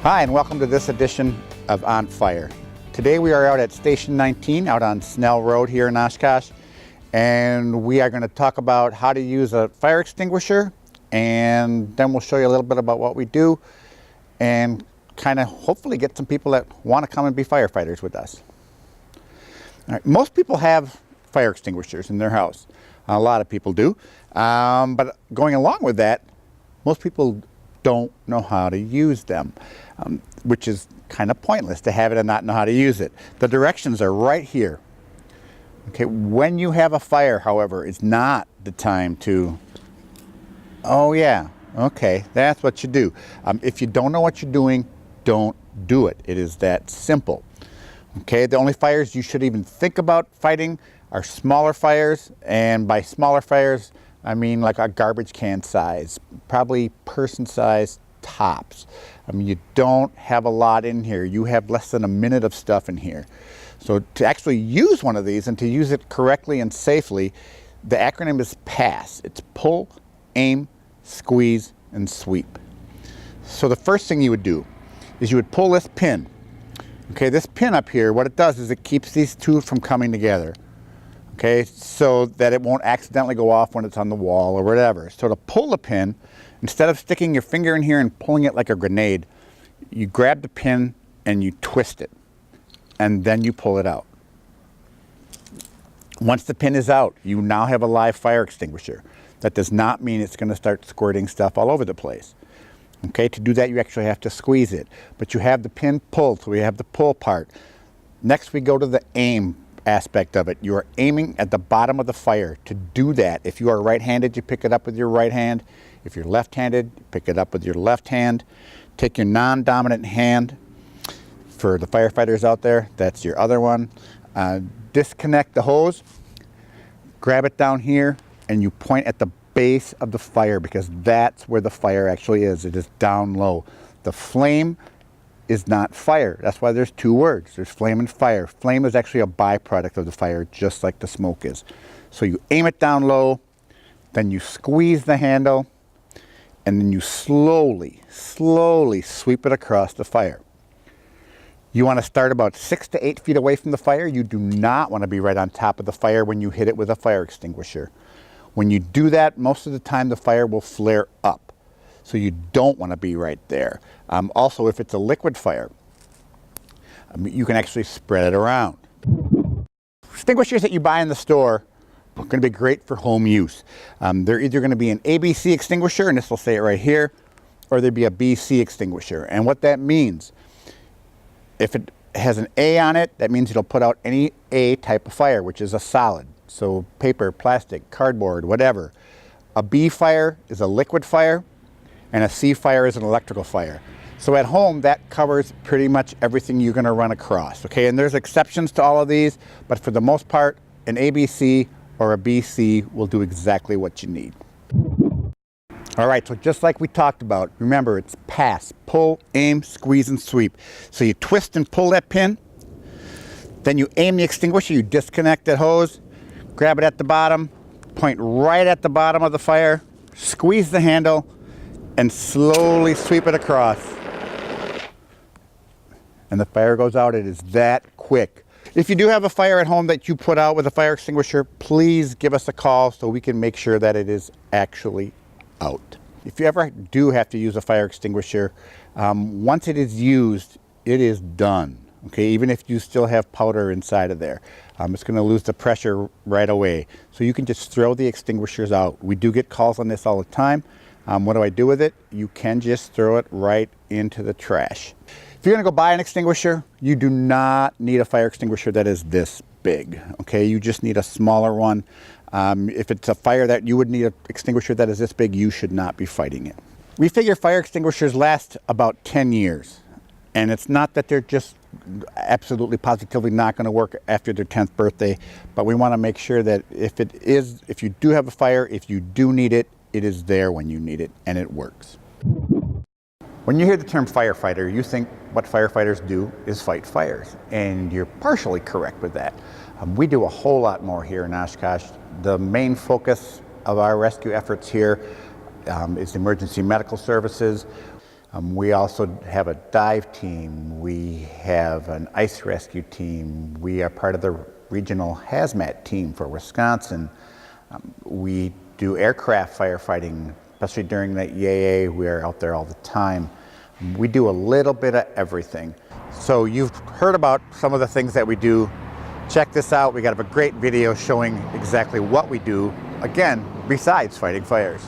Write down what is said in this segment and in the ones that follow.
Hi, and welcome to this edition of On Fire. Today we are out at Station 19 out on Snell Road here in Oshkosh, and we are going to talk about how to use a fire extinguisher, and then we'll show you a little bit about what we do and kind of hopefully get some people that want to come and be firefighters with us. All right, most people have fire extinguishers in their house. A lot of people do, but going along with that, most people don't know how to use them, which is kind of pointless to have it and not know how to use it. The directions are right here. Okay, when you have a fire, however, it's not the time to, oh yeah, okay, that's what you do. If you don't know what you're doing, don't do it. It is that simple. Okay, the only fires you should even think about fighting are smaller fires, and by smaller fires, I mean like a garbage can size, probably person size tops. I mean, you don't have a lot in here. You have less than a minute of stuff in here. So to actually use one of these and to use it correctly and safely, the acronym is PASS. It's pull, aim, squeeze, and sweep. So the first thing you would do is you would pull this pin. Okay, this pin up here, what it does is it keeps these two from coming together. Okay, so that it won't accidentally go off when it's on the wall or whatever. So to pull the pin, instead of sticking your finger in here and pulling it like a grenade, you grab the pin and you twist it, and then you pull it out. Once the pin is out, you now have a live fire extinguisher. That does not mean it's going to start squirting stuff all over the place. Okay, to do that you actually have to squeeze it, but you have the pin pulled, so we have the pull part. Next we go to the aim aspect of it. You are aiming at the bottom of the fire. To do that, if you are right-handed, you pick it up with your right hand. If you're left-handed, you pick it up with your left hand. Take your non-dominant hand. For the firefighters out there, that's your other one. Disconnect the hose, grab it down here, and you point at the base of the fire, because that's where the fire actually is. It is down low. The flame is not fire. That's why there's two words. There's flame and fire. Flame is actually a byproduct of the fire, just like the smoke is. So you aim it down low, then you squeeze the handle, and then you slowly sweep it across the fire. You want to start about 6 to 8 feet away from the fire. You do not want to be right on top of the fire when you hit it with a fire extinguisher. When you do that, most of the time the fire will flare up. So you don't want to be right there. Also, if it's a liquid fire, you can actually spread it around. Extinguishers that you buy in the store are going to be great for home use. They're either going to be an ABC extinguisher, and this will say it right here, or they'd be a BC extinguisher. And what that means, if it has an A on it, that means it'll put out any A type of fire, which is a solid. So paper, plastic, cardboard, whatever. A B fire is a liquid fire, and a C fire is an electrical fire. So at home, that covers pretty much everything you're going to run across. Okay, and there's exceptions to all of these, but for the most part, an ABC or a BC will do exactly what you need. All right, so just like we talked about, remember it's PASS, pull, aim, squeeze, and sweep. So you twist and pull that pin, then you aim the extinguisher, you disconnect that hose, grab it at the bottom, point right at the bottom of the fire, squeeze the handle, and slowly sweep it across. And the fire goes out. It is that quick. If you do have a fire at home that you put out with a fire extinguisher, please give us a call so we can make sure that it is actually out. If you ever do have to use a fire extinguisher, once it is used, it is done. Okay, even if you still have powder inside of there, it's going to lose the pressure right away. So you can just throw the extinguishers out. We do get calls on this all the time. What do I do with it? You can just throw it right into the trash. If you're going to go buy an extinguisher, you do not need a fire extinguisher that is this big. Okay, you just need a smaller one. If it's a fire that you would need an extinguisher that is this big, you should not be fighting it. We figure fire extinguishers last about 10 years. And it's not that they're just absolutely positively not going to work after their 10th birthday, but we want to make sure that if you do have a fire, if you do need it, it is there when you need it, and it works. When you hear the term firefighter, you think what firefighters do is fight fires, and you're partially correct with that. We do a whole lot more here in Oshkosh. The main focus of our rescue efforts here is emergency medical services. We also have a dive team. We have an ice rescue team. We are part of the regional hazmat team for Wisconsin. We do aircraft firefighting, especially during the EAA. We are out there all the time. We do a little bit of everything. So you've heard about some of the things that we do. Check this out. We got a great video showing exactly what we do, again, besides fighting fires.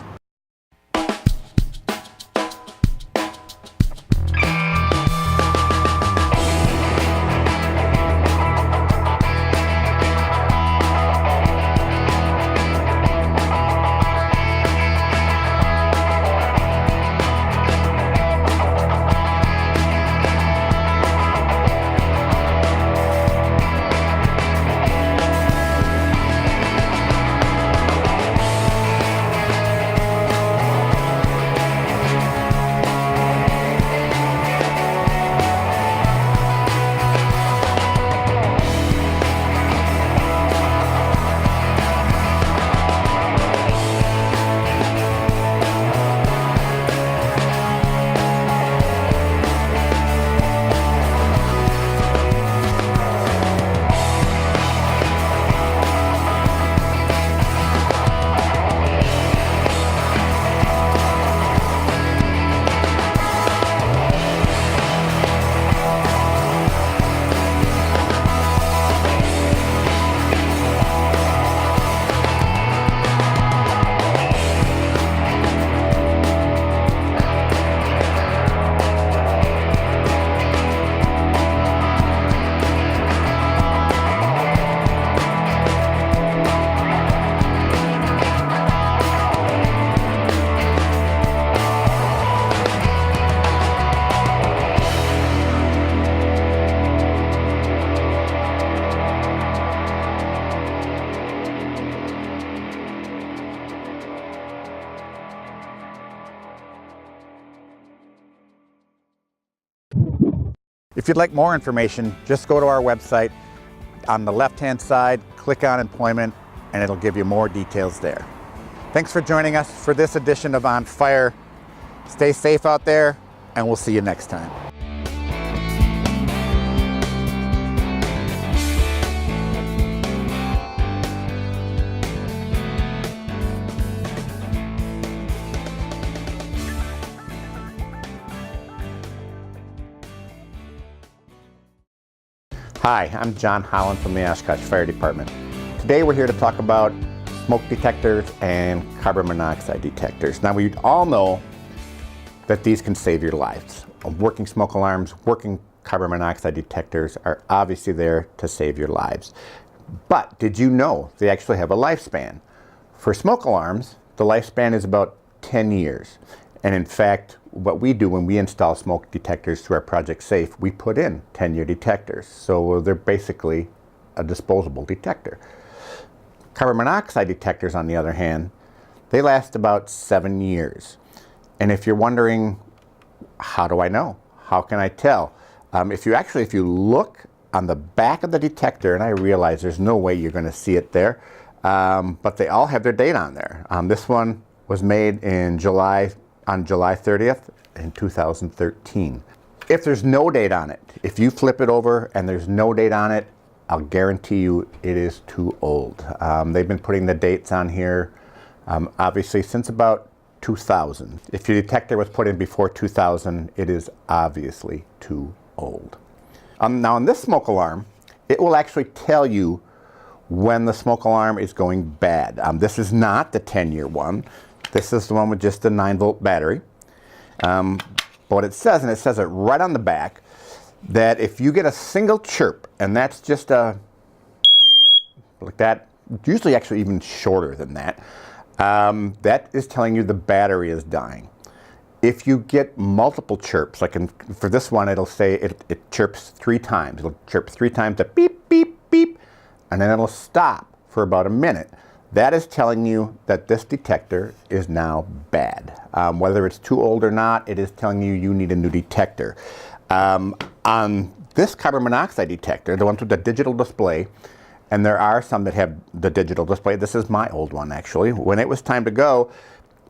If you'd like more information, just go to our website. On the left-hand side, click on employment, and it'll give you more details there. Thanks for joining us for this edition of On Fire. Stay safe out there, and we'll see you next time. Hi, I'm John Holland from the Oshkosh Fire Department. Today we're here to talk about smoke detectors and carbon monoxide detectors. Now we all know that these can save your lives. Working smoke alarms, working carbon monoxide detectors are obviously there to save your lives. But did you know they actually have a lifespan? For smoke alarms, the lifespan is about 10 years. And in fact, what we do when we install smoke detectors through our Project Safe, we put in 10-year detectors. So they're basically a disposable detector. Carbon monoxide detectors, on the other hand, they last about 7 years. And if you're wondering, how do I know? How can I tell? If you look on the back of the detector, and I realize there's no way you're going to see it there, but they all have their date on there. This one was made in on July 30th in 2013. If there's no date on it, if you flip it over and there's no date on it, I'll guarantee you it is too old. They've been putting the dates on here obviously since about 2000. If your detector was put in before 2000, it is obviously too old. Now on this smoke alarm, it will actually tell you when the smoke alarm is going bad. This is not the 10-year one. This is the one with just the 9-volt battery. But what it says, and it says it right on the back, that if you get a single chirp, and that's just a, like that, usually actually even shorter than that, that is telling you the battery is dying. If you get multiple chirps, like for this one, it'll say it chirps 3 times. It'll chirp 3 times, a beep, beep, beep, and then it'll stop for about a minute. That is telling you that this detector is now bad. Whether it's too old or not, it is telling you you need a new detector. On this carbon monoxide detector, the ones with the digital display, and there are some that have the digital display. This is my old one, actually. When it was time to go,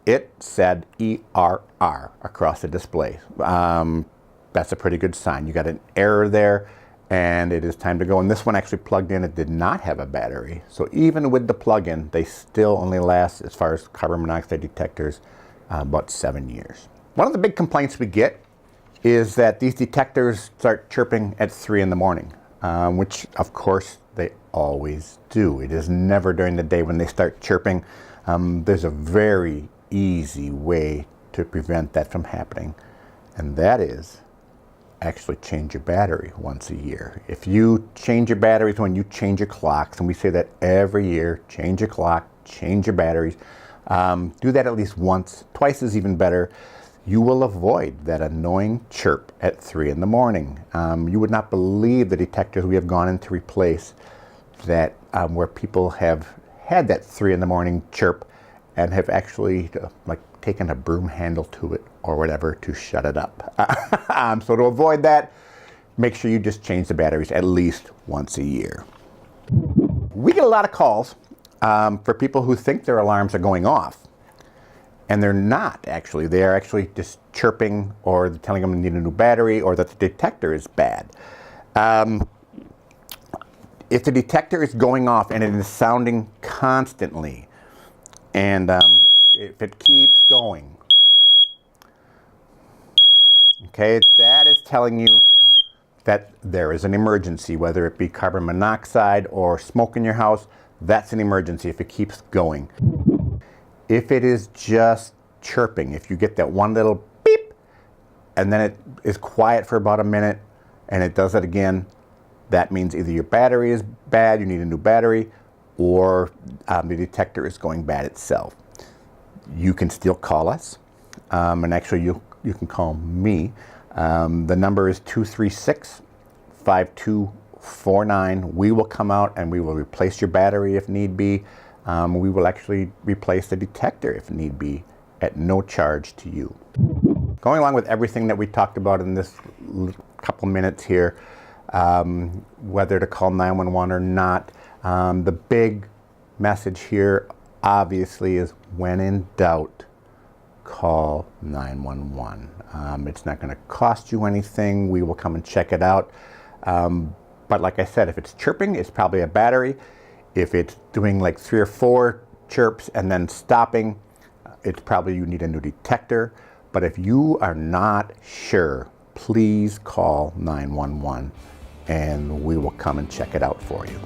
it said ERR across the display. That's a pretty good sign. You got an error there, and it is time to go. And this one actually plugged in. It did not have a battery. So even with the plug-in, they still only last, as far as carbon monoxide detectors, about 7 years. One of the big complaints we get is that these detectors start chirping at 3 in the morning, which of course they always do. It is never during the day when they start chirping. There's a very easy way to prevent that from happening, and that is actually change your battery once a year. If you change your batteries when you change your clocks, and we say that every year, change your clock, change your batteries, do that at least once. Twice is even better. You will avoid that annoying chirp at 3 in the morning. You would not believe the detectors we have gone in to replace that where people have had that 3 in the morning chirp and have actually like taken a broom handle to it or whatever to shut it up. So to avoid that, make sure you just change the batteries at least once a year. We get a lot of calls for people who think their alarms are going off, and they're not actually. They are actually just chirping, or they're telling them they need a new battery, or that the detector is bad. If the detector is going off and it is sounding constantly, and if it keeps going, okay, that is telling you that there is an emergency, whether it be carbon monoxide or smoke in your house. That's an emergency if it keeps going. If it is just chirping, if you get that one little beep and then it is quiet for about a minute and it does it again, that means either your battery is bad, you need a new battery, or the detector is going bad itself. You can still call us, and actually you can call me. The number is 236-5249. We will come out and we will replace your battery if need be. We will actually replace the detector if need be at no charge to you. Going along with everything that we talked about in this couple minutes here, whether to call 911 or not, the big message here obviously is, when in doubt, call 911. It's not going to cost you anything. We will come and check it out. But like I said, if it's chirping, it's probably a battery. If it's doing like 3 or 4 chirps and then stopping, it's probably you need a new detector. But if you are not sure, please call 911 and we will come and check it out for you.